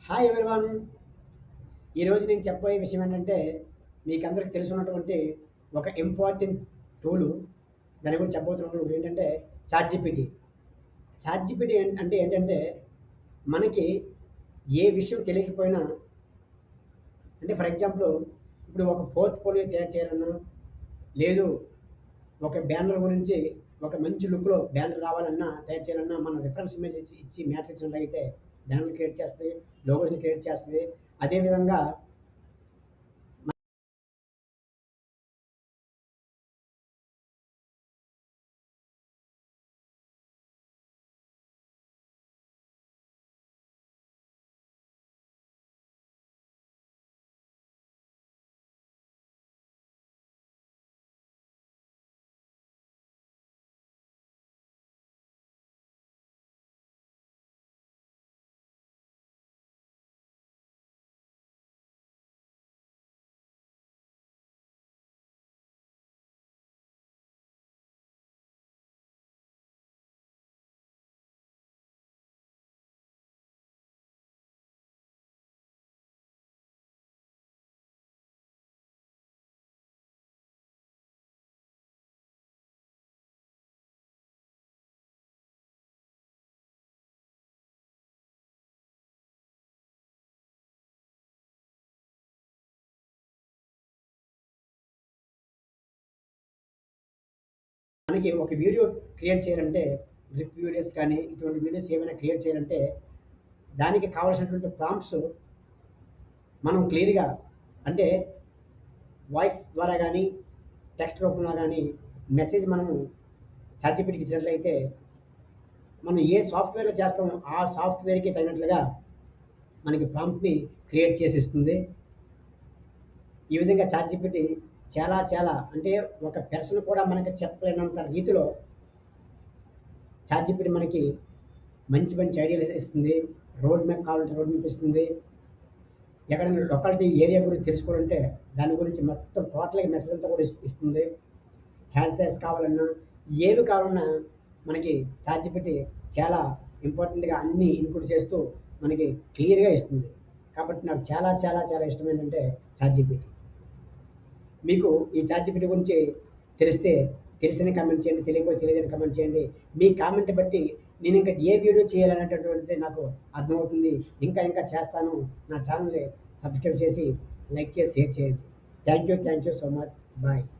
Hi everyone. ఈరోజు నేను చెప్పబోయే విషయం ఏంటంటే, మీకందరికి తెలిసున్నటువంటి ఒక ఇంపార్టెంట్ టూలు. దాని గురించి చెప్పబోతున్నాను. ఏంటంటే చాట్‌జీపీటీ. చాట్‌జీపీటీ అంటే ఏంటంటే, మనకి ఏ విషయం తెలియకపోయినా అంటే ఫర్ ఎగ్జాంపుల్ ఇప్పుడు ఒక పోర్ట్‌ఫోలియో తయారు చేయాలన్నా, లేదు ఒక బ్యానర్ గురించి ఒక మంచి లుక్‌లో బ్యానర్ రావాలన్నా, తయారు చేయాలన్నా మనం రిఫరెన్స్ ఇమేజ్ ఇచ్చి మ్యాట్రిక్స్ ఇచ్చినట్లయితే బ్యానర్ క్రియేట్ చేస్తది. లోగోస్‌ని క్రియేట్ చేస్తది. అదే విధంగా మనకి ఒక వీడియో క్రియేట్ చేయాలంటే రిప్ వీడియోస్ కానీ ఇటువంటి వీడియోస్ ఏమైనా క్రియేట్ చేయాలంటే దానికి కావాల్సినటువంటి ప్రాంప్ట్స్ మనం క్లియర్‌గా అంటే వాయిస్ ద్వారా గానీ, టెక్స్ట్ రూపంలో గానీ మెసేజ్ మనము చాట్‌జీపీటీకి ఇచ్చినట్లయితే మనం ఏ సాఫ్ట్‌వేర్‌లో చేస్తామో ఆ సాఫ్ట్‌వేర్‌కి తగినట్లుగా మనకి ప్రాంప్ట్‌ని క్రియేట్ చేసి ఇస్తుంది. ఈ విధంగా చాట్‌జీపీటీ చాలా అంటే ఒక పర్సన్ కూడా మనకి చెప్పలేనంత రీతిలో చాట్‌జీపీటీ మనకి మంచి ఐడియాలు ఇస్తుంది. రోడ్ మ్యాప్ కావాలంటే రోడ్ మ్యాప్ ఇస్తుంది. ఎక్కడైనా లొకాలిటీ ఏరియా గురించి తెలుసుకోవాలంటే దాని గురించి మొత్తం టోటల్‌గా మెసేజ్ అంతా కూడా ఇస్తుంది. హ్యాష్ ట్యాగ్స్ కావాలన్నా, ఏవి కావాలన్నా మనకి చాట్‌జీపీటీ చాలా ఇంపార్టెంట్‌గా అన్నీ ఇన్పుట్ చేస్తూ మనకి క్లియర్‌గా ఇస్తుంది. కాబట్టి నాకు చాలా ఇష్టం ఏంటంటే చాట్‌జీపీటీ. మీకు ఈ చాట్‌జీపీటీ గురించి తెలిస్తే తెలిసిన కామెంట్ చేయండి. తెలియకపోతే తెలియదని కామెంట్ చేయండి. మీ కామెంట్ బట్టి నేనింకా ఏ వీడియో చేయాలనేటటువంటిది నాకు అర్థమవుతుంది. ఇంకా చేస్తాను. నా ఛానెల్‌ని సబ్స్క్రైబ్ చేసి, లైక్ చేసి, షేర్ చేయండి. Thank you so much. Bye.